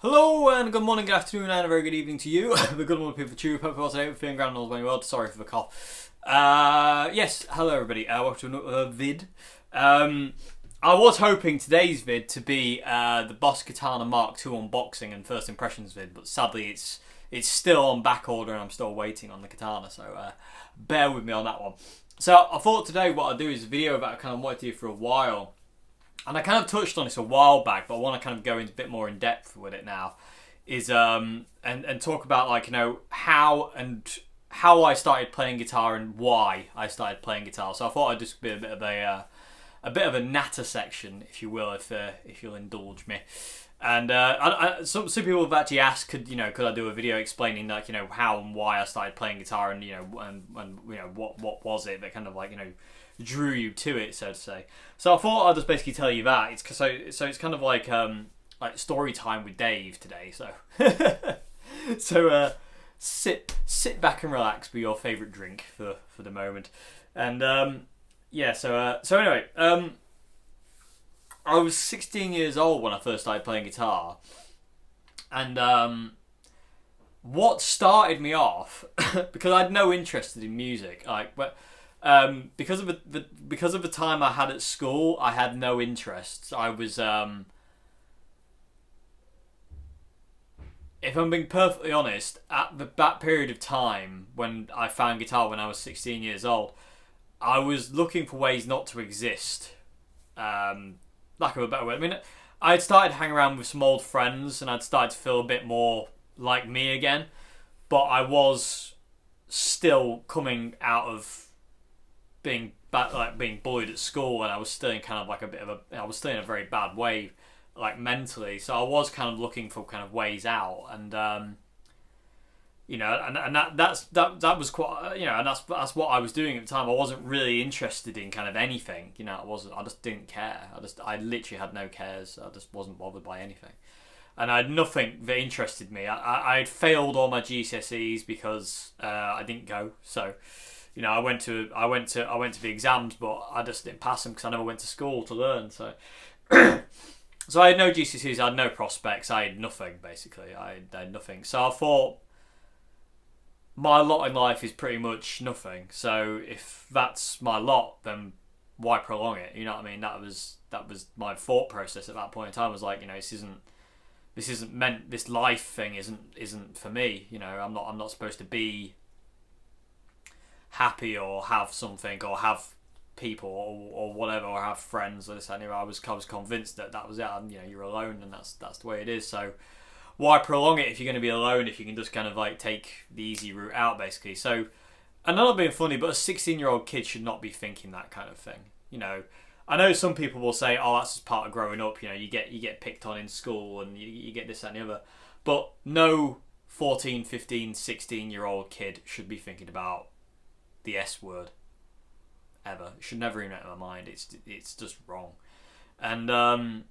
Hello and good morning, good afternoon and a very good evening to you. The good morning people to you. Hope you're all today feeling grand and all's going well. Sorry for the cough. Yes, hello everybody. Welcome to another vid. I was hoping today's vid to be the Boss Katana Mark II unboxing and first impressions vid, but sadly it's still on back order and I'm still waiting on the katana, so bear with me on that one. So I thought today what I'd do is a video that I kind of wanted to do for a while. And I kind of touched on this a while back, but I want to kind of go into a bit more in depth with it now. Is and talk about, like, you know, how I started playing guitar and why I started playing guitar. So I thought I'd just be a bit of a natter section, if you will, if you'll indulge me. And some people have actually asked, could I do a video explaining, like, you know, how and why I started playing guitar, and what was it that kind of, like, drew you to it, so to say. So I thought I'd just basically tell you that. It's kind of like story time with Dave today. So sit back and relax with your favourite drink for the moment. And so anyway, I was 16 years old when I first started playing guitar, and what started me off because I had no interest in music, because of the time I had at school, I had no interest. I was, if I'm being perfectly honest, at that period of time when I found guitar when I was 16 years old, I was looking for ways not to exist. Lack of a better word. I mean, I had started hanging around with some old friends and I'd started to feel a bit more like me again, but I was still coming out of being bullied at school, and I was still in kind of like I was still in a very bad way, like mentally. So I was kind of looking for kind of ways out, and that was quite, and that's what I was doing at the time. I wasn't really interested in kind of anything, I just didn't care. I literally had no cares. I just wasn't bothered by anything, and I had nothing that interested me. I had failed all my GCSEs because I didn't go. So, I went to the exams, but I just didn't pass them because I never went to school to learn. So, so I had no GCSEs, I had no prospects, I had nothing basically. I had nothing. So I thought, my lot in life is pretty much nothing. So if that's my lot, then why prolong it? You know what I mean? That was my thought process at that point in time. I was like, this isn't meant. This life thing isn't for me. I'm not supposed to be happy or have something or have people or whatever, or have friends or this and that. I was convinced that was it. And, you're alone, and that's the way it is. So why prolong it if you're going to be alone, if you can just kind of like take the easy route out, basically. So, and I'm not being funny, but a 16-year-old kid should not be thinking that kind of thing. I know some people will say, oh, that's just part of growing up. You get picked on in school and you get this, that and the other. But no 14, 15, 16-year-old kid should be thinking about the S word ever. It should never even enter my mind. It's just wrong. And I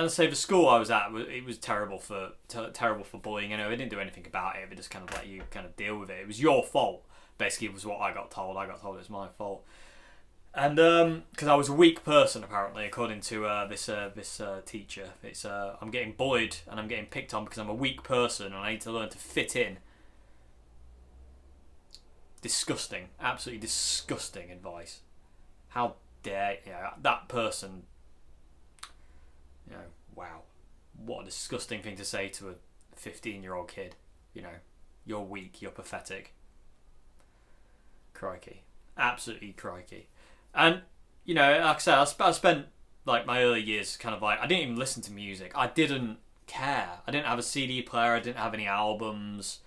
say the school I was at, it was terrible for bullying. They didn't do anything about it. They just kind of let you kind of deal with it. It was your fault, basically. It was what I got told. I got told it was my fault. And because I was a weak person, apparently, according to this teacher. It's I'm getting bullied and I'm getting picked on because I'm a weak person and I need to learn to fit in. Disgusting, absolutely disgusting advice. How dare that person? Wow, what a disgusting thing to say to a 15-year-old kid. You're weak, you're pathetic. Crikey, absolutely crikey. And like I said, I spent like my early years kind of like, I didn't even listen to music. I didn't care. I didn't have a CD player. I didn't have any albums.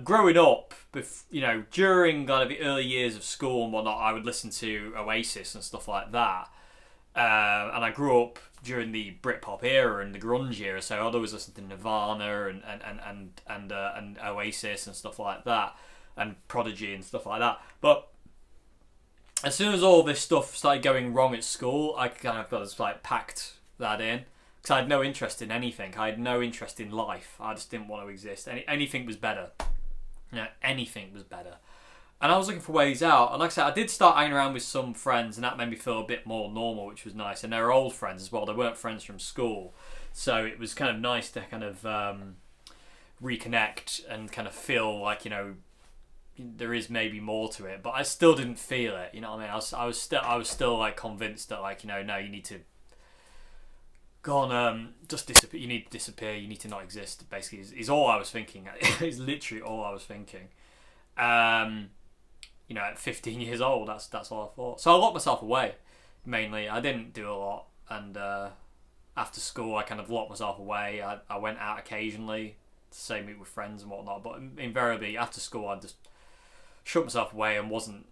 Growing up, during kind of the early years of school and whatnot, I would listen to Oasis and stuff like that. And I grew up during the Britpop era and the grunge era, so I'd always listen to Nirvana and Oasis and stuff like that, and Prodigy and stuff like that. But as soon as all this stuff started going wrong at school, I kind of got like packed that in. Because I had no interest in anything. I had no interest in life. I just didn't want to exist. Anything was better. Anything was better. And I was looking for ways out. And like I said, I did start hanging around with some friends, and that made me feel a bit more normal, which was nice. And they were old friends as well. They weren't friends from school. So it was kind of nice to kind of reconnect and kind of feel like, there is maybe more to it. But I still didn't feel it. You know what I mean? I was still like convinced that like, no, you need to go on, just disappear. You need to disappear. You need to not exist. Basically, is all I was thinking. It's literally all I was thinking. At 15 years old, that's all I thought. So I locked myself away. Mainly, I didn't do a lot, and after school, I kind of locked myself away. I went out occasionally to say meet with friends and whatnot, but invariably after school, I just shut myself away and wasn't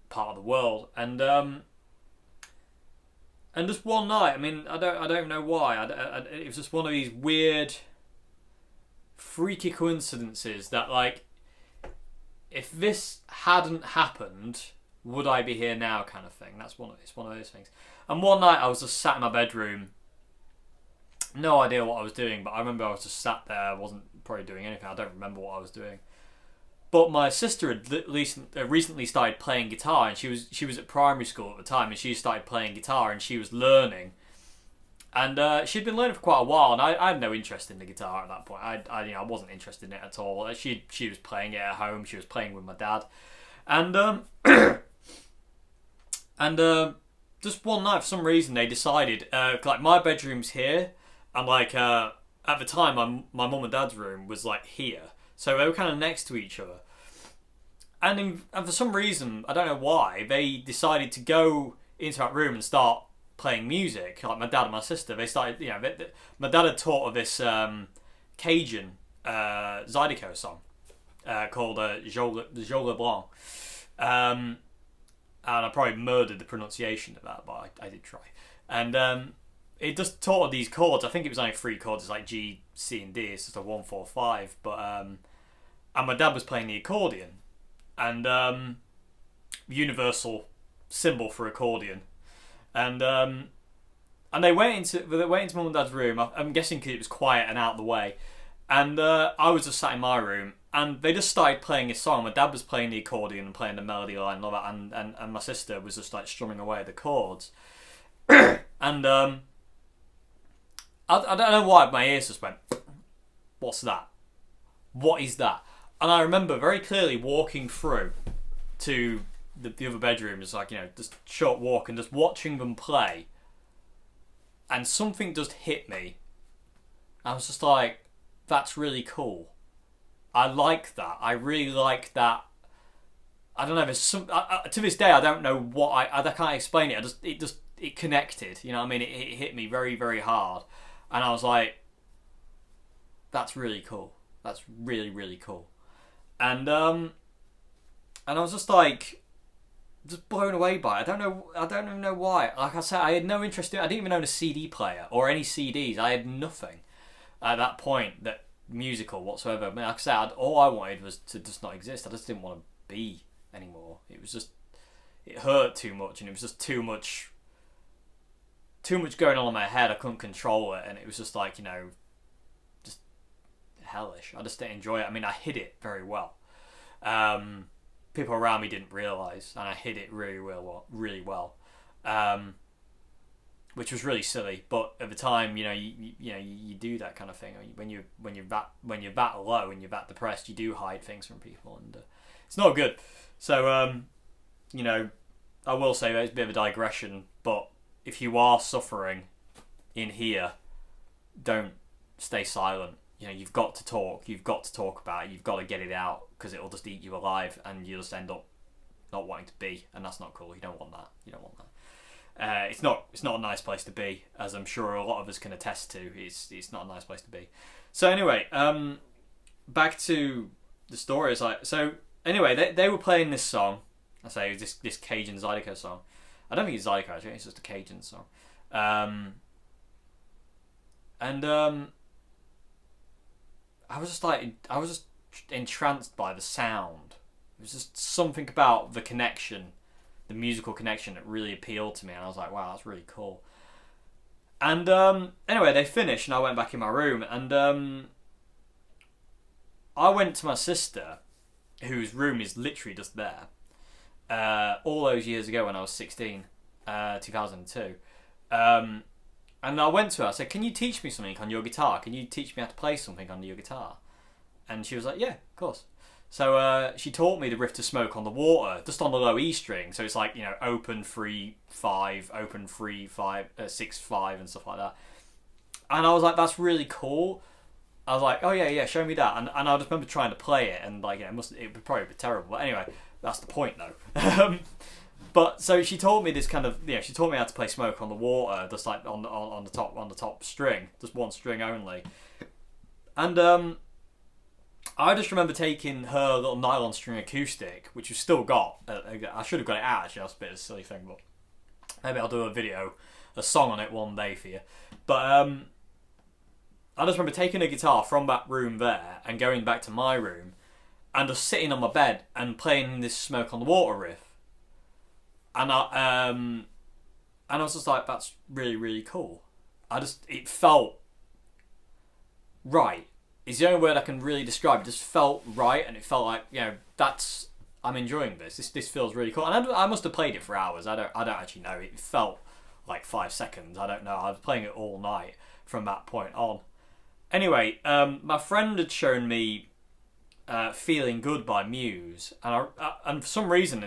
part of the world. And just one night, I mean, I don't know why. It was just one of these weird, freaky coincidences that, like, if this hadn't happened, would I be here now, kind of thing. It's one of those things. And one night, I was just sat in my bedroom, no idea what I was doing, but I remember I was just sat there. I wasn't probably doing anything. I don't remember what I was doing. But my sister had recently started playing guitar, and she was at primary school at the time, and she started playing guitar, and she was learning. And she'd been learning for quite a while, and I had no interest in the guitar at that point. I wasn't interested in it at all. She was playing it at home. She was playing with my dad, and just one night, for some reason, they decided like my bedroom's here, and like at the time, my mum and dad's room was like here. So they were kind of next to each other. And for some reason, I don't know why, they decided to go into that room and start playing music. Like my dad and my sister, they started, my dad had taught of this Cajun Zydeco song called Jo LeBlanc. And I probably murdered the pronunciation of that, but I did try. And it just taught of these chords. I think it was only 3 chords. It's like G, C, and D. It's just a 1, 4, 5. But and my dad was playing the accordion, and universal symbol for accordion, and they went into mum and dad's room. I'm guessing because it was quiet and out of the way, and I was just sat in my room, and they just started playing a song. My dad was playing the accordion and playing the melody line and all that, and my sister was just like strumming away the chords, and I don't know why, my ears just went, what's that? What is that? And I remember very clearly walking through to the other bedroom, just like, just short walk, and just watching them play. And something just hit me. I was just like, that's really cool. I like that. I really like that. I don't know, there's some... to this day, I don't know what I can't explain it. It connected, you know what I mean? It hit me very, very hard. And I was like, that's really cool. That's really, really cool. And I was just like, just blown away by it. I don't even know why. Like I said, I had no interest in it. I didn't even own a CD player or any CDs. I had nothing at that point that musical whatsoever. I mean, like I said, all I wanted was to just not exist. I just didn't want to be anymore. It was just, it hurt too much, and it was just too much going on in my head. I couldn't control it, and it was just like, just hellish. I just didn't enjoy it. I mean, I hid it very well. People around me didn't realise, and I hid it really well, which was really silly. But at the time, you do that kind of thing when you're that low and you're that depressed. You do hide things from people, and it's not good. So I will say that it's a bit of a digression, but if you are suffering in here, don't stay silent. You've got to talk. You've got to talk about it. You've got to get it out, because it'll just eat you alive, and you'll just end up not wanting to be, and that's not cool. You don't want that. It's not a nice place to be, as I'm sure a lot of us can attest to. It's not a nice place to be. So anyway, back to the story. Anyway, they were playing this song. I say this Cajun Zydeco song. I don't think it's Zydeco, actually. It's just a Cajun song. I was just entranced by the sound. It was just something about the connection, the musical connection, that really appealed to me, and I was like, wow, that's really cool. And anyway, they finished, and I went back in my room, and I went to my sister, whose room is literally just there. All those years ago when I was 16, 2002. And I went to her, I said, can you teach me something on your guitar? Can you teach me how to play something on your guitar? And she was like, yeah, of course. So she taught me the riff to Smoke on the Water, just on the low E string. So it's like, open 3 5, open 3 5, 6 5, and stuff like that. And I was like, that's really cool. I was like, oh yeah, show me that. And I just remember trying to play it, and like, it would probably be terrible. But anyway, that's the point though. But so she taught me this kind of, she taught me how to play Smoke on the Water, just like on the top string, just one string only. And I just remember taking her little nylon string acoustic, which we've still got. I should have got it out, actually. That's a bit of a silly thing, but maybe I'll do a song on it one day for you. But I just remember taking a guitar from that room there and going back to my room and just sitting on my bed and playing this Smoke on the Water riff. And I was just like, that's really, really cool. It felt right. It's the only word I can really describe. It just felt right, and it felt like, I'm enjoying this. This feels really cool. And I must have played it for hours. I don't actually know. It felt like 5 seconds. I don't know. I was playing it all night from that point on. Anyway, my friend had shown me Feeling Good by Muse, and for some reason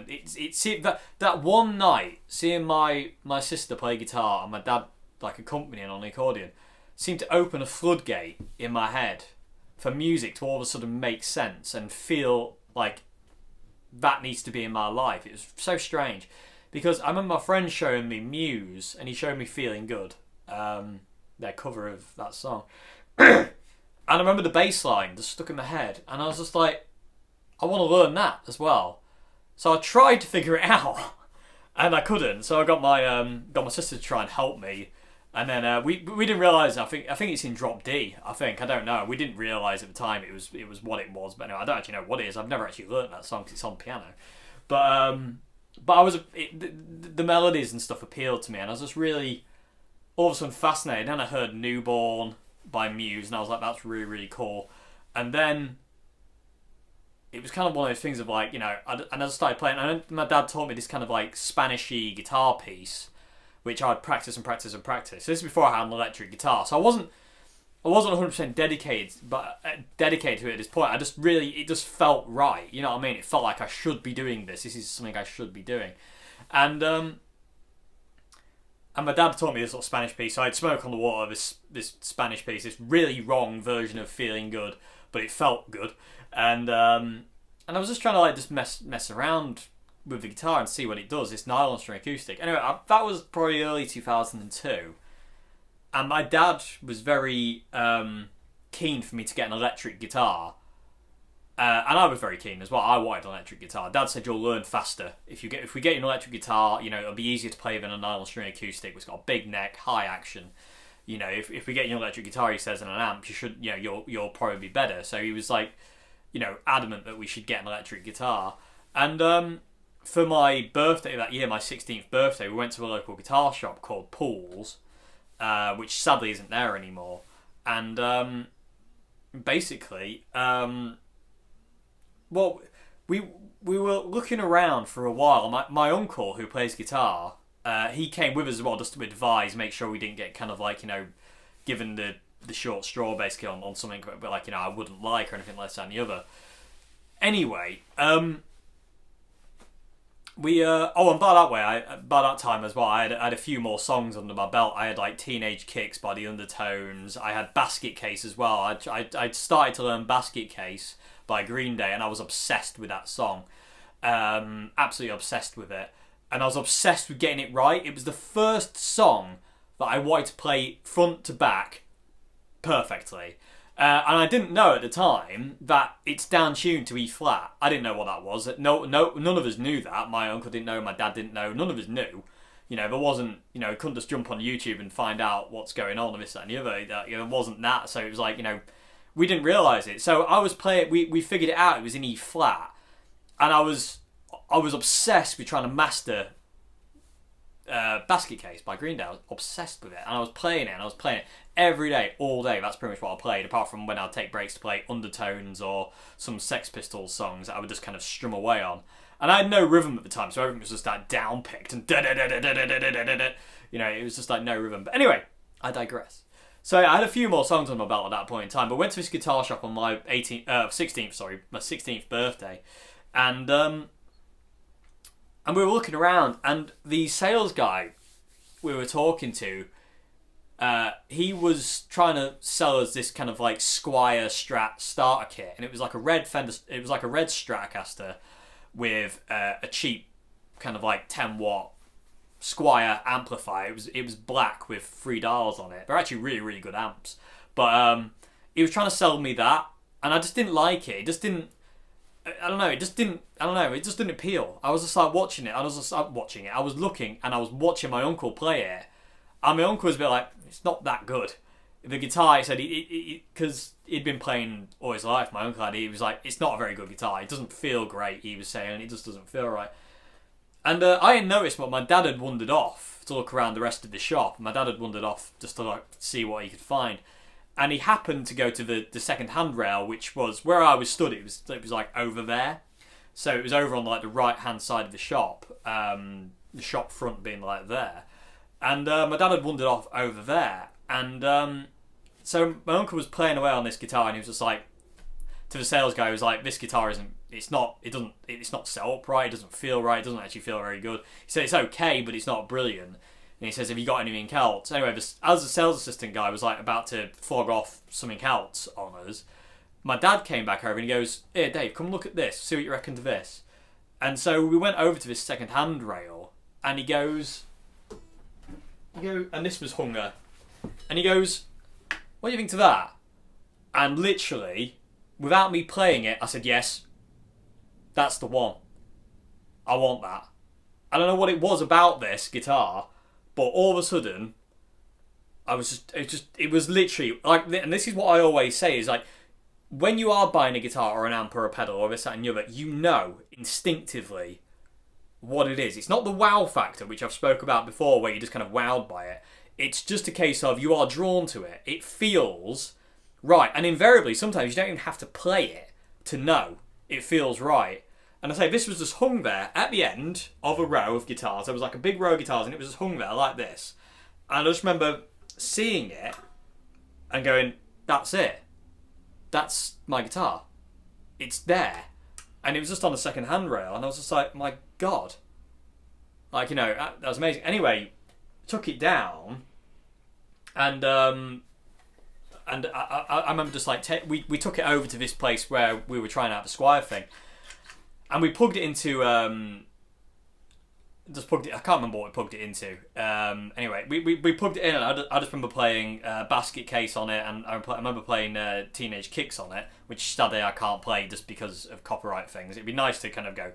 that one night, seeing my sister play guitar and my dad like accompanying on the accordion, seemed to open a floodgate in my head for music to all of a sudden make sense and feel like that needs to be in my life. It was so strange, because I remember my friend showing me Muse, and he showed me Feeling Good, their cover of that song. And I remember the bass line just stuck in my head, and I was just like, I want to learn that as well. So I tried to figure it out, and I couldn't. So I got my sister to try and help me, and then we didn't realise. I think it's in drop D. I don't know. We didn't realise at the time it was what it was. But anyway, I don't actually know what it is. I've never actually learnt that song because it's on piano. But the melodies and stuff appealed to me, and I was just really all of a sudden fascinated. Then I heard Newborn by Muse, and I was like, that's really, really cool. And then it was kind of one of those things of like, and I just started playing, and my dad taught me this kind of like Spanish-y guitar piece, which I'd practice and practice and practice. So this is before I had an electric guitar, so I wasn't 100% dedicated to it at this point. It just felt right, you know what I mean? It felt like I should be doing this. This is something I should be doing. And my dad taught me this little Spanish piece. So I'd Smoke on the Water, this Spanish piece, this really wrong version of Feeling Good, but it felt good. And I was just trying to like just mess around with the guitar and see what it does. This nylon string acoustic. Anyway, that was probably early 2002, and my dad was very keen for me to get an electric guitar. And I was very keen as well. I wanted an electric guitar. Dad said you'll learn faster if we get an electric guitar. It'll be easier to play than a nylon string acoustic. It's got a big neck, high action. If we get an electric guitar, he says, and an amp, you'll probably be better. So he was like, adamant that we should get an electric guitar. And for my birthday that year, my 16th birthday, we went to a local guitar shop called Paul's, which sadly isn't there anymore. And basically. Well, we were looking around for a while. My uncle, who plays guitar, he came with us as well, just to advise, make sure we didn't get kind of like, given the short straw basically on something like, I wouldn't like or anything like that and the other. Anyway, and by that time as well, I had a few more songs under my belt. I had like Teenage Kicks by the Undertones. I had Basket Case as well. I'd started to learn Basket Case by Green Day, and I was obsessed with that song. Absolutely obsessed with it. And I was obsessed with getting it right. It was the first song that I wanted to play front to back perfectly. And I didn't know at the time that it's down tuned to E flat. I didn't know what that was. None of us knew that. My uncle didn't know, my dad didn't know, none of us knew. There wasn't, couldn't just jump on YouTube and find out what's going on and this, that and the other. It wasn't that. So it was like, we didn't realise it. So I was playing, we figured it out, it was in E flat. And I was obsessed with trying to master Basket Case by Green Day. I was obsessed with it, and I was playing it, every day, all day. That's pretty much what I played, apart from when I'd take breaks to play Undertones or some Sex Pistols songs that I would just kind of strum away on. And I had no rhythm at the time, so everything was just that down-picked and da-da-da-da-da-da-da-da-da. You know, it was just like no rhythm. But anyway, I digress. So I had a few more songs on my belt at that point in time, but went to this guitar shop on my 16th birthday, and we were looking around, and the sales guy we were talking to, he was trying to sell us this kind of like Squier Strat starter kit, and it was like a red Fender, it was like a red Stratocaster with a cheap kind of like 10-watt Squier amplifier. It was black with 3 dials on it. They're actually really, really good amps. But he was trying to sell me that, and I just didn't like it. It just didn't. I don't know. It just didn't appeal. I was just like watching it. I was looking, and I was watching my uncle play it, and my uncle was a bit like, it's not that good. The guitar, he said, because he'd been playing all his life, my uncle had, he was like, it's not a very good guitar. It doesn't feel great, he was saying. It just doesn't feel right. And I hadn't noticed, but my dad had wandered off to look around the rest of the shop. My dad had wandered off just to like see what he could find. And he happened to go to the second-hand rail, which was where I was stood. It was like over there. So it was over on like the right-hand side of the shop. The shop front being like there. And my dad had wandered off over there. And so my uncle was playing away on this guitar, and he was just like, to the sales guy, he was like, this guitar it's not set up right, it doesn't feel right, it doesn't actually feel very good. He said it's okay, but it's not brilliant. And he says, have you got anything else? Anyway, as the sales assistant guy was like about to flog off something else on us, my dad came back over and he goes, here Dave, come look at this, see what you reckon to this. And so we went over to this second-hand rail, and he goes, and this was hung there. And he goes, what do you think to that? And literally, without me playing it, I said, yes, that's the one. I want that. I don't know what it was about this guitar, but all of a sudden, it was literally, like, and this is what I always say, is like, when you are buying a guitar or an amp or a pedal or this, that and the other, you know instinctively what it is. It's not the wow factor, which I've spoke about before, where you're just kind of wowed by it. It's just a case of you are drawn to it. It feels right. And invariably, sometimes you don't even have to play it to know it feels right. And I say, this was just hung there at the end of a row of guitars. There was like a big row of guitars, and it was just hung there like this. And I just remember seeing it and going, that's it. That's my guitar. It's there. And it was just on a second-hand rail, and I was just like, my God. Like, you know, that was amazing. Anyway, took it down, and I remember just like we took it over to this place where we were trying out the Squier thing, and we plugged it into I can't remember what we plugged it into. Anyway, we plugged it in, and I just remember playing Basket Case on it, and I remember playing Teenage Kicks on it, which sadly I can't play just because of copyright things. It'd be nice to kind of go,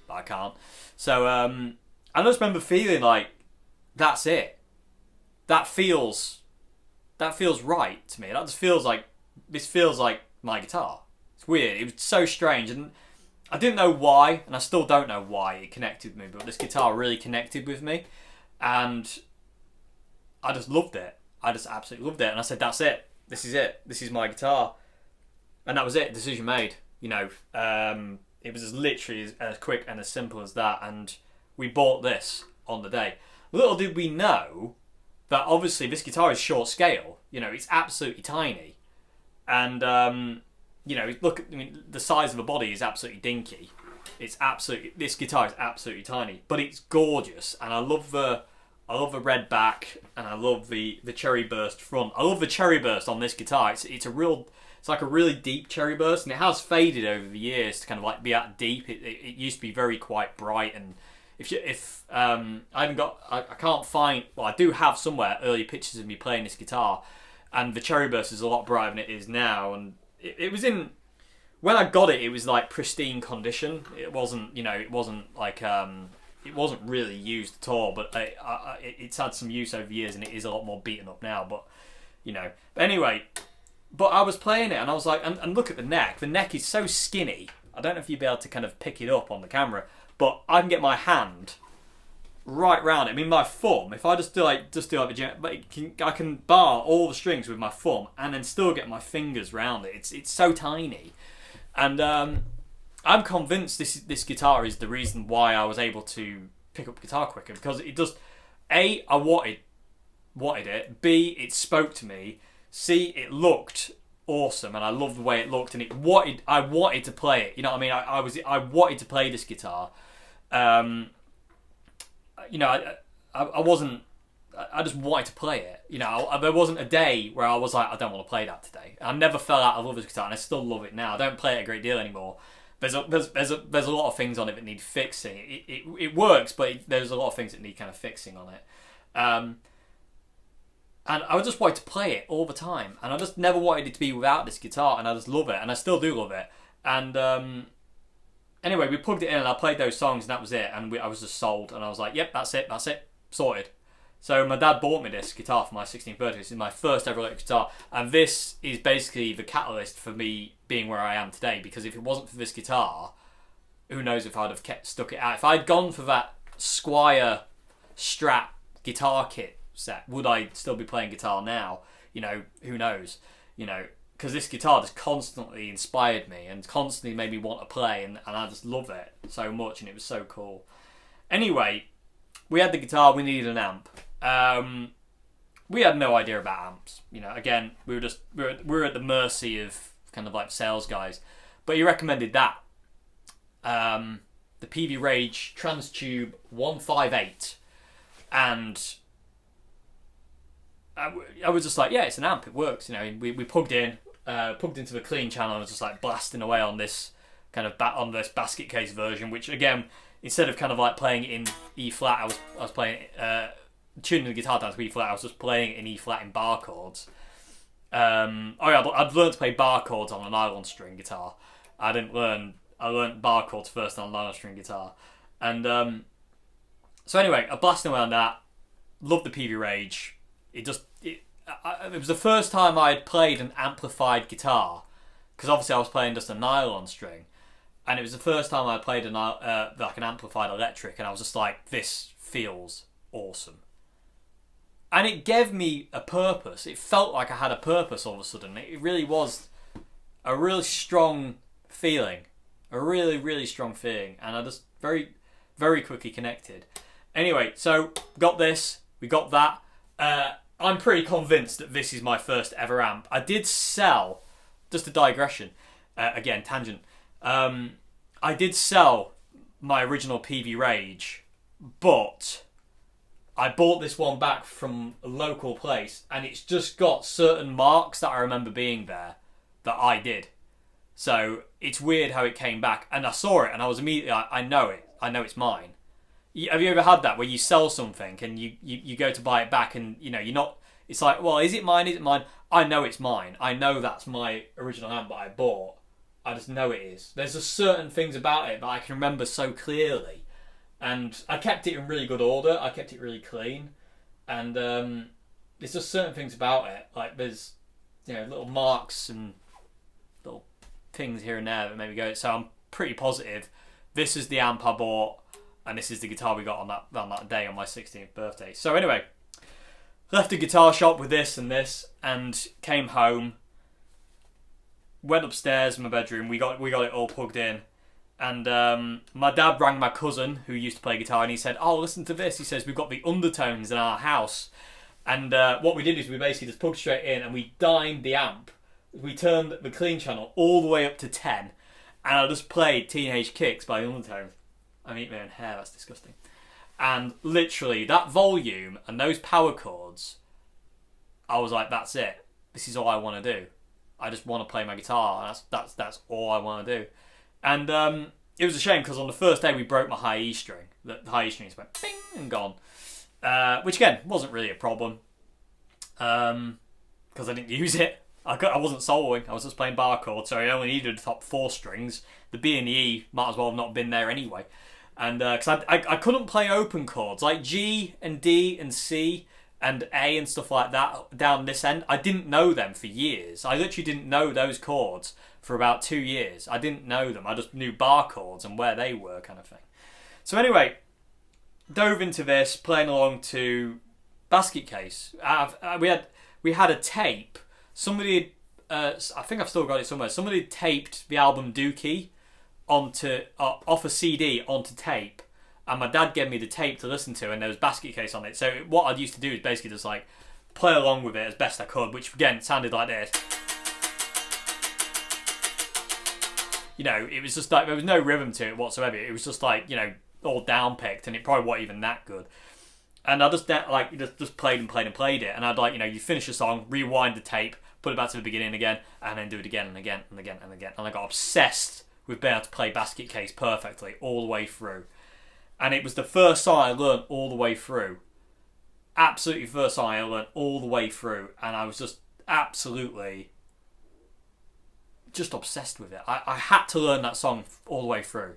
but I can't. So I just remember feeling like, that's it. That feels right to me. That just feels like, this feels like my guitar. It's weird. It was so strange, and I didn't know why, and I still don't know why it connected with me, but this guitar really connected with me, and I just loved it. I just absolutely loved it, and I said, that's it. This is it. This is my guitar. And that was it. Decision made. You know, it was as literally as quick and as simple as that, and we bought this on the day. Little did we know that obviously this guitar is short scale. You know, it's absolutely tiny, and you know, look. I mean, the size of the body is absolutely dinky. This guitar is absolutely tiny, but it's gorgeous, and I love the red back, and I love the cherry burst front. I love the cherry burst on this guitar. It's like a really deep cherry burst, and it has faded over the years to kind of like be that deep. It used to be very quite bright, and I can't find, well, I do have somewhere early pictures of me playing this guitar, and the cherry burst is a lot brighter than it is now, and it was in, when I got it, it was like pristine condition. It wasn't, you know, it wasn't like, it wasn't really used at all, but it's had some use over the years, and it is a lot more beaten up now, but, you know. But anyway, but I was playing it, and I was like, and look at the neck. The neck is so skinny. I don't know if you'd be able to kind of pick it up on the camera, but I can get my hand right round it. I mean, my thumb. If I just do like I can bar all the strings with my thumb and then still get my fingers round it. It's so tiny, and I'm convinced this guitar is the reason why I was able to pick up guitar quicker, because it does. A, I wanted it. B, it spoke to me. C, it looked awesome, and I loved the way it looked, and I wanted to play it. You know what I mean? I wanted to play this guitar. You know, I wasn't. I just wanted to play it. You know, there wasn't a day where I was like, I don't want to play that today. I never fell out of love with this guitar, and I still love it now. I don't play it a great deal anymore. There's a lot of things on it that need fixing. It works, but there's a lot of things that need kind of fixing on it. And I just wanted to play it all the time, and I just never wanted it to be without this guitar, and I just love it, and I still do love it. And anyway, we plugged it in, and I played those songs, and that was it. And I was just sold, and I was like, yep, that's it, sorted. So my dad bought me this guitar for my 16th birthday. This is my first ever electric guitar, and this is basically the catalyst for me being where I am today. Because if it wasn't for this guitar, who knows if I'd have stuck it out. If I'd gone for that Squire Strat guitar kit set, would I still be playing guitar now? You know, who knows? You know, because this guitar just constantly inspired me and constantly made me want to play, and I just love it so much, and it was so cool. Anyway, we had the guitar, we needed an amp. We had no idea about amps. You know, again, we were at the mercy of kind of like sales guys. But he recommended that. The PV Rage Transtube 158. And I was just like, yeah, it's an amp, it works. You know, we plugged into the clean channel, and was just like blasting away on this kind of on this basket case version, which again, instead of kind of like playing it in E flat, I was playing tuning the guitar down to E flat. I was just playing it in E flat in bar chords. I'd learned to play bar chords on a nylon string guitar. I learned bar chords first on a nylon string guitar, and so anyway, I blasted away on that. Loved the PV Rage. It was the first time I had played an amplified guitar, because obviously I was playing just a nylon string. And it was the first time I played like an amplified electric, and I was just like, this feels awesome. And it gave me a purpose. It felt like I had a purpose all of a sudden. It really was a really strong feeling. A really, really strong feeling. And I just very, very quickly connected. Anyway, so got this, we got that. I'm pretty convinced that this is my first ever amp. I did sell, just a digression, again, tangent. I did sell my original PV Rage, but I bought this one back from a local place, and it's just got certain marks that I remember being there that I did. So it's weird how it came back, and I saw it, and I was immediately like, I know it's mine. Have you ever had that where you sell something and you go to buy it back, and you know, you're not, it's like, well, is it mine? Is it mine? I know it's mine. I know that's my original amp that I bought. I just know it is. There's just certain things about it that I can remember so clearly. And I kept it in really good order. I kept it really clean. And there's just certain things about it. Like there's, you know, little marks and little things here and there that maybe go. So I'm pretty positive this is the amp I bought, and this is the guitar we got on that day on my 16th birthday. So anyway, left the guitar shop with this and came home. Went upstairs in my bedroom. We got it all plugged in, and my dad rang my cousin who used to play guitar, and he said, "Oh, listen to this." He says, "We've got the undertones in our house," and what we did is we basically just plugged straight in, and we dimed the amp. We turned the clean channel all the way up to 10, and I just played Teenage Kicks by the Undertones. I'm eating my own hair. That's disgusting. And literally that volume and those power chords, I was like, that's it. This is all I want to do. I just want to play my guitar, and that's all I want to do. And it was a shame because on the first day we broke my high E string. The high E string just went bing and gone, which again wasn't really a problem because I didn't use it. I wasn't soloing. I was just playing bar chords, so I only needed the top 4 strings. The B and the E might as well have not been there anyway. And because I couldn't play open chords like G and D and C and A and stuff like that down this end. I didn't know them for years. I literally didn't know those chords for about 2 years. I didn't know them. I just knew bar chords and where they were, kind of thing. So anyway, dove into this playing along to Basket Case. We had a tape. Somebody, I think I've still got it somewhere. Somebody taped the album Dookie onto off a CD onto tape, and my dad gave me the tape to listen to, and there was Basket Case on it. So what I used to do is basically just like play along with it as best I could, which again sounded like this. You know, it was just like there was no rhythm to it whatsoever. It was just like, you know, all down picked, and it probably wasn't even that good. And I just played and played it, and I'd like, you know, you finish a song, rewind the tape, put it back to the beginning again, and then do it again and again and again and again. And I got obsessed with being able to play Basket Case perfectly all the way through. And it was the first song I learned all the way through. Absolutely first song I learned all the way through, and I was just absolutely just obsessed with it. I had to learn that song all the way through.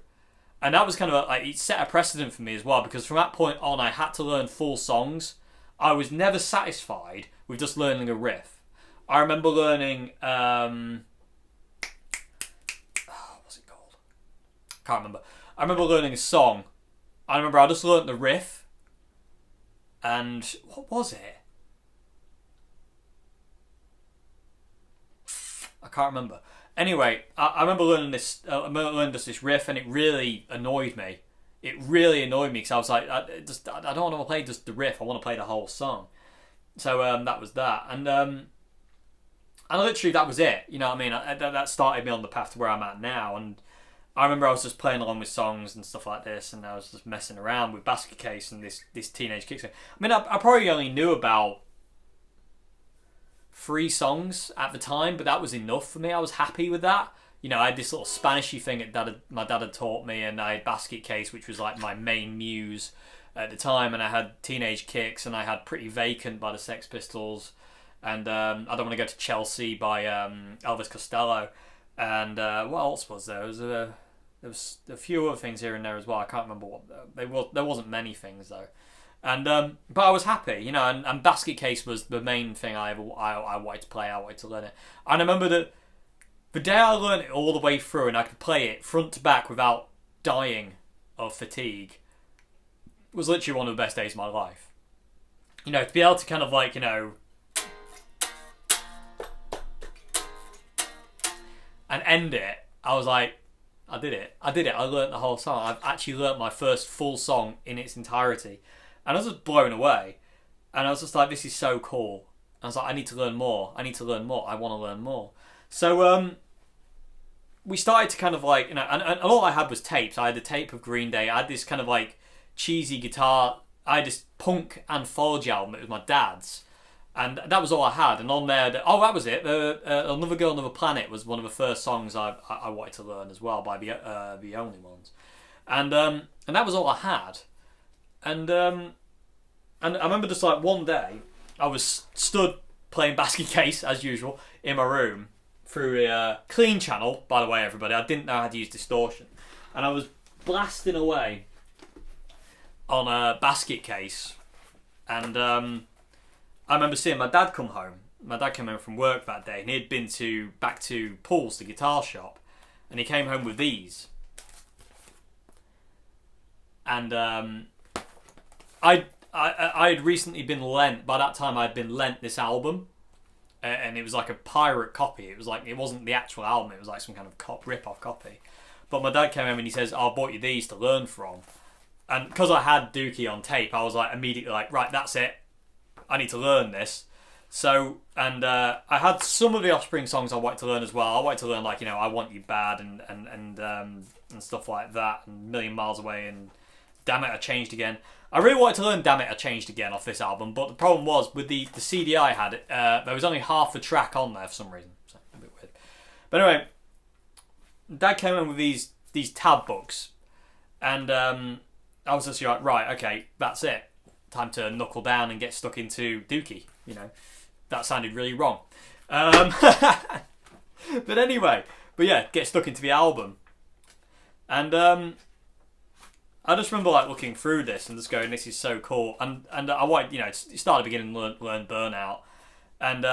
And that was kind of it set a precedent for me as well, because from that point on I had to learn full songs. I was never satisfied with just learning a riff. I remember learning what's it called? Can't remember. I remember learning a song. I remember I just learned the riff, and what was it? I can't remember. Anyway, I remember learning this. I learned just this riff, and it really annoyed me. It really annoyed me because I was like, I don't want to play just the riff. I want to play the whole song. So that was that, and literally that was it. You know what I mean? That started me on the path to where I'm at now. And I remember I was just playing along with songs and stuff like this, and I was just messing around with Basket Case and this Teenage Kicks. I mean, I probably only knew about 3 songs at the time, but that was enough for me. I was happy with that. You know, I had this little Spanishy thing that my dad had taught me, and I had Basket Case, which was like my main muse at the time, and I had Teenage Kicks, and I had Pretty Vacant by the Sex Pistols, and I Don't Want to Go to Chelsea by Elvis Costello, and what else was there? There was a few other things here and there as well. I can't remember what there wasn't many things though. And but I was happy, you know, and Basket Case was the main thing I wanted to play. I wanted to learn it. And I remember that the day I learned it all the way through, and I could play it front to back without dying of fatigue, was literally one of the best days of my life. You know, to be able to kind of like, you know, and end it, I was like, I did it. I learnt the whole song. I've actually learnt my first full song in its entirety. And I was just blown away. And I was just like, this is so cool. I was like, I need to learn more. I want to learn more. So we started to kind of like, you know, and all I had was tapes. I had the tape of Green Day. I had this kind of like cheesy guitar. I had this punk anthology album. It was my dad's. And that was all I had. And on there, that was it. Another Girl, Another Planet was one of the first songs I wanted to learn as well, by the Only Ones. And that was all I had. And I remember just like one day, I was stood playing Basket Case as usual in my room through a clean channel. By the way, everybody, I didn't know how to use distortion, and I was blasting away on a Basket Case. And I remember seeing my dad come home. My dad came home from work that day, and he had been back to Paul's, the guitar shop, and he came home with these. And I had recently been lent, by that time I'd been lent this album, and it was like a pirate copy. It was like, it wasn't the actual album, it was like some kind of rip-off copy. But my dad came home and he says, I bought you these to learn from. And because I had Dookie on tape, I was like immediately like, right, that's it. I need to learn this. So, and I had some of the Offspring songs I wanted to learn as well. I wanted to learn like, you know, I Want You Bad and stuff like that, and Million Miles Away, and Damn It, I Changed Again. I really wanted to learn Damn It, I Changed Again off this album, but the problem was, with the CD I had, there was only half the track on there for some reason. So, a bit weird. But anyway, Dad came in with these tab books, and I was just like, right, okay, that's it. Time to knuckle down and get stuck into Dookie. You know, that sounded really wrong. But anyway, get stuck into the album. And I just remember like looking through this and just going, this is so cool. And I wanted, you know, started beginning to learn Burnout. And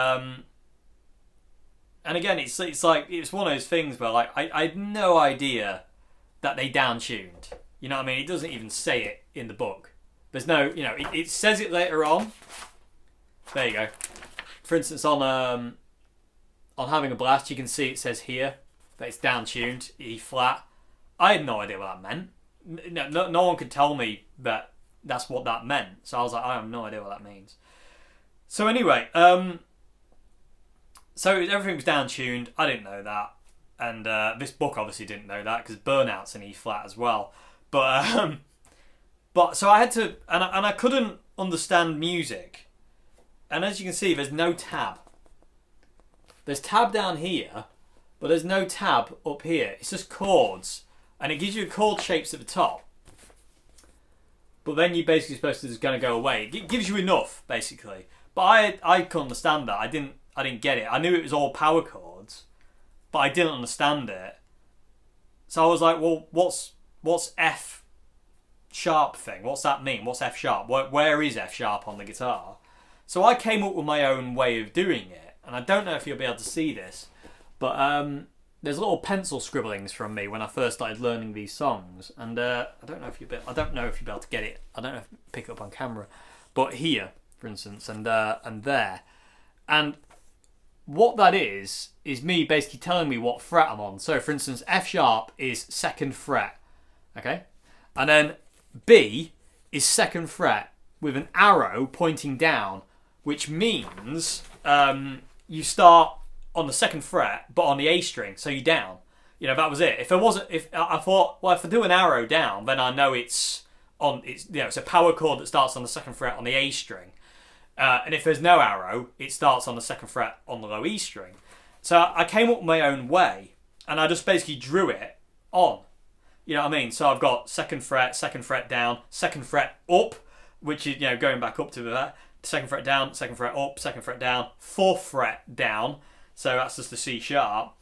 again, it's like, it's one of those things where like I had no idea that they down-tuned. You know what I mean? It doesn't even say it in the book. There's no, it says it later on. There you go. For instance, on Having a Blast, you can see it says here that it's down tuned, E flat. I had no idea what that meant. No one could tell me that that's what that meant. So I was like, I have no idea what that means. So anyway, so everything was down tuned. I didn't know that, and this book obviously didn't know that because Burnout's in E flat as well. But so I had to, and I couldn't understand music. And as you can see, there's no tab. There's tab down here, but there's no tab up here. It's just chords, and it gives you chord shapes at the top. But then you're basically supposed to just gonna go away. It gives you enough, basically. But I couldn't understand that. I didn't get it. I knew it was all power chords, but I didn't understand it. So I was like, well, what's F sharp thing? What's that mean? What's F sharp? Where is F sharp on the guitar? So I came up with my own way of doing it, and I don't know if you'll be able to see this, but there's little pencil scribblings from me when I first started learning these songs, and I don't know if you'll be able to get it. I don't know if you pick it up on camera, but here, for instance, and there, and what that is me basically telling me what fret I'm on. So, for instance, F sharp is 2nd fret, okay, and then B is 2nd fret with an arrow pointing down, which means you start on the 2nd fret, but on the A string, so you're down. That was it. If I thought, well, if I do an arrow down, then I know it's a power chord that starts on the 2nd fret on the A string. And if there's no arrow, it starts on the 2nd fret on the low E string. So I came up with my own way, and I just basically drew it on. You know what I mean? So I've got 2nd fret down, 2nd fret up, which is, going back up to that. 2nd fret down, 2nd fret up, 2nd fret down, 4th fret down. So that's just the C sharp.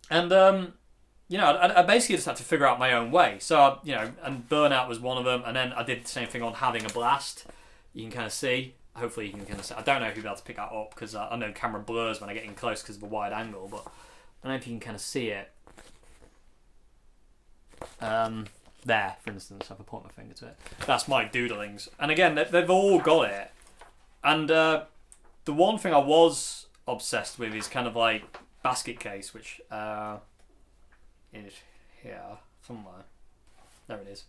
And, I basically just had to figure out my own way. So, and Burnout was one of them. And then I did the same thing on Having a Blast. You can kind of see. Hopefully you can kind of see. I don't know if you'll be able to pick that up because I know the camera blurs when I get in close because of the wide angle. But I don't know if you can kind of see it. There, for instance, if I point my finger to it. That's my doodlings. And again, they've all got it. And the one thing I was obsessed with is kind of like basket case, which is here somewhere. There it is.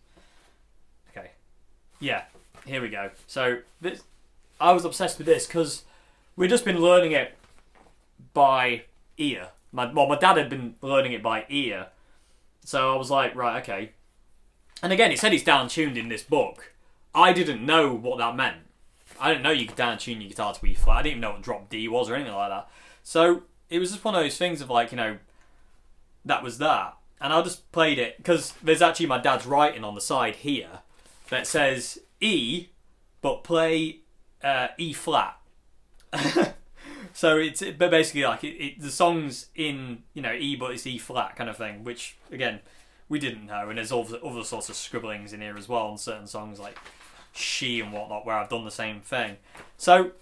Okay. Yeah, here we go. So I was obsessed with this because we'd just been learning it by ear. My dad had been learning it by ear. So I was like, right, okay. And again, it said it's down tuned in this book. I didn't know what that meant. I didn't know you could down tune your guitar to E flat. I didn't even know what drop D was or anything like that. So it was just one of those things of like, that was that. And I just played it because there's actually my dad's writing on the side here that says E, but play E flat. So it's basically like the song's in E, but it's E flat kind of thing, which again we didn't know. And there's other sorts of scribblings in here as well on certain songs like She and whatnot, where I've done the same thing. So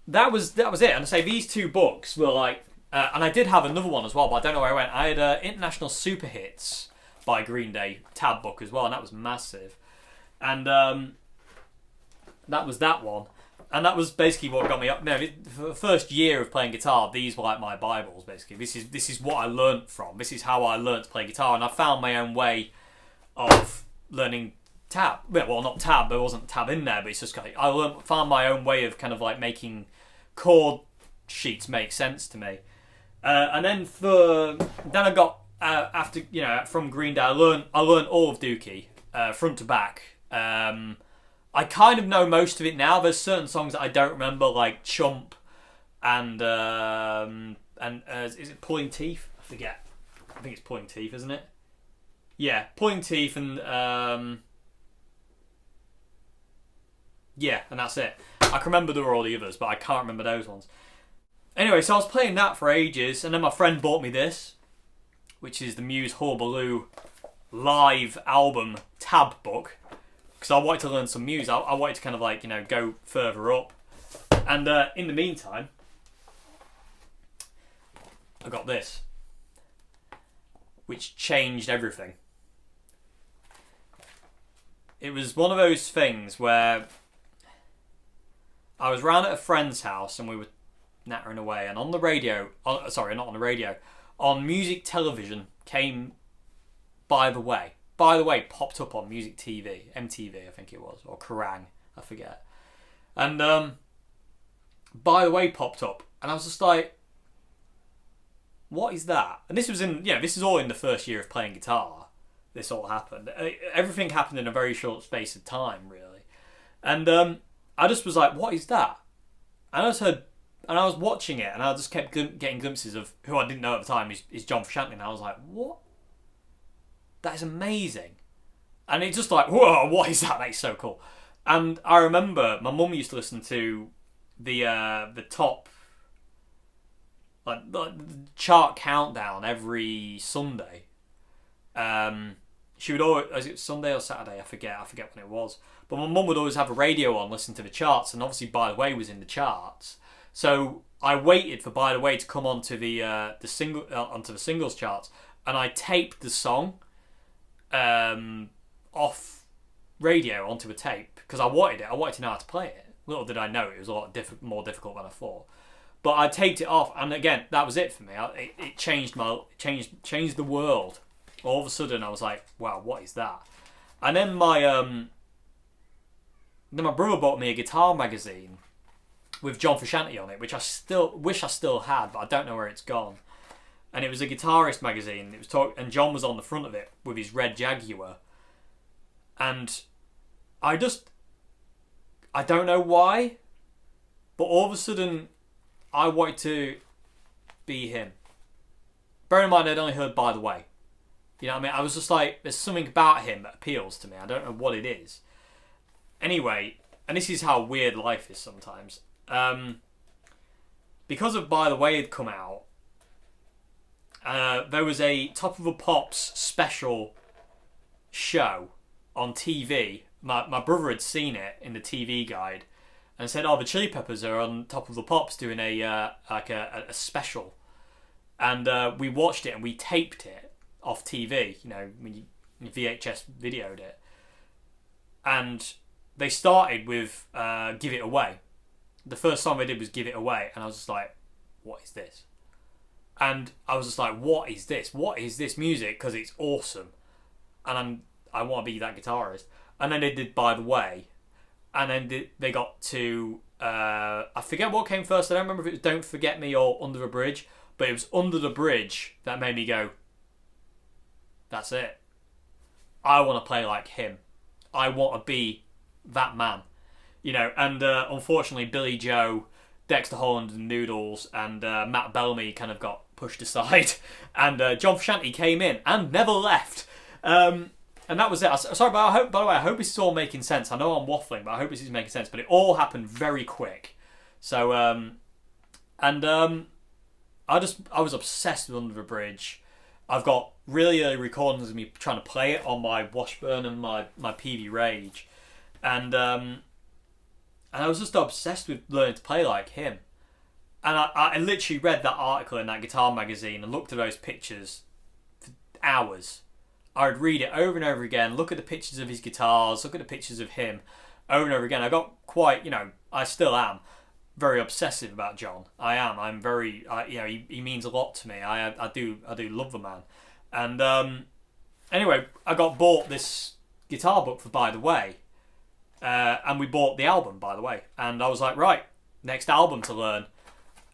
that was it. And I say these two books were like, and I did have another one as well, but I don't know where I went. I had International Super Hits by Green Day tab book as well, and that was massive. And that was that one. And that was basically what got me up. No, for the first year of playing guitar, these were like my Bibles, basically. This is what I learnt from. This is how I learnt to play guitar, and I found my own way of learning tab. Well, not tab. There wasn't tab in there, but it's just like found my own way of kind of like making chord sheets make sense to me. And then I got after from Green Day, I learned all of Dookie front to back. I kind of know most of it now. There's certain songs that I don't remember, like Chump and is it Pulling Teeth? I forget. I think it's Pulling Teeth, isn't it? Yeah, Pulling Teeth and yeah, and that's it. I can remember there were all the others, but I can't remember those ones. Anyway, so I was playing that for ages, and then my friend bought me this, which is the Muse Hullabaloo live album tab book. Because I wanted to learn some Muse. I wanted to kind of like, go further up. And in the meantime, I got this, which changed everything. it was one of those things where I was round at a friend's house and we were nattering away, and on the radio, sorry, not on the radio, on music television came By the Way. By the Way popped up on music TV, MTV I think it was, or Kerrang, I forget. And By the Way popped up, and I was just like, what is that? And this was this is all in the first year of playing guitar. This all happened. Everything happened in a very short space of time, really. And I just was like, what is that? And I just heard, and I was watching it, and I just kept getting glimpses of who I didn't know at the time is John Frusciante, and I was like, what? That is amazing. And it's just like, whoa, what is that? That is so cool. And I remember my mum used to listen to the top, like the chart countdown every Sunday. She would always, was it Sunday or Saturday? I forget when it was. But my mum would always have a radio on, listen to the charts, and obviously By the Way was in the charts. So I waited for By the Way to come onto the onto the singles charts, and I taped the song off radio onto a tape because I wanted it. I wanted to know how to play it. Little did I know it was a lot more difficult than I thought. But I taped it off, and again, that was it for me. It changed changed the world. All of a sudden, I was like, "Wow, what is that?" And then my brother bought me a guitar magazine with John Frusciante on it, which I still wish I still had, but I don't know where it's gone. And it was a guitarist magazine. It was and John was on the front of it with his red Jaguar. And I don't know why, but all of a sudden, I wanted to be him. Bear in mind, I'd only heard By the Way. You know what I mean? I was just like, there's something about him that appeals to me. I don't know what it is. Anyway, and this is how weird life is sometimes. Because of By the Way had come out, there was a Top of the Pops special show on TV. My brother had seen it in the TV guide and said, "Oh, the Chili Peppers are on Top of the Pops doing a special," and we watched it and we taped it off TV. You know, when you VHS videoed it, and they started with "Give It Away." The first song they did was "Give It Away," and I was just like, "What is this?" And I was just like, "What is this? What is this music?" Because it's awesome, and I want to be that guitarist. And then they did By the Way, and then they got to I forget what came first. I don't remember if it was Don't Forget Me or Under the Bridge, but it was Under the Bridge that made me go, that's it. I want to play like him. I want to be that man. You know, and unfortunately Billy Joe, Dexter Holland and Noodles, and Matt Bellamy kind of got pushed aside, and John Frusciante came in and never left. And that was it. Sorry, but by the way, I hope this is all making sense. I know I'm waffling, but I hope this is making sense. But it all happened very quick. So, I was obsessed with Under the Bridge. I've got really early recordings of me trying to play it on my Washburn and my PV Rage, and I was just obsessed with learning to play like him. And I literally read that article in that guitar magazine and looked at those pictures for hours. I would read it over and over again, look at the pictures of his guitars, look at the pictures of him over and over again. I got quite, I still am very obsessive about John. I am. I'm very, he means a lot to me. I do love the man. And anyway, I got bought this guitar book for By the Way, and we bought the album By the Way. And I was like, right, next album to learn.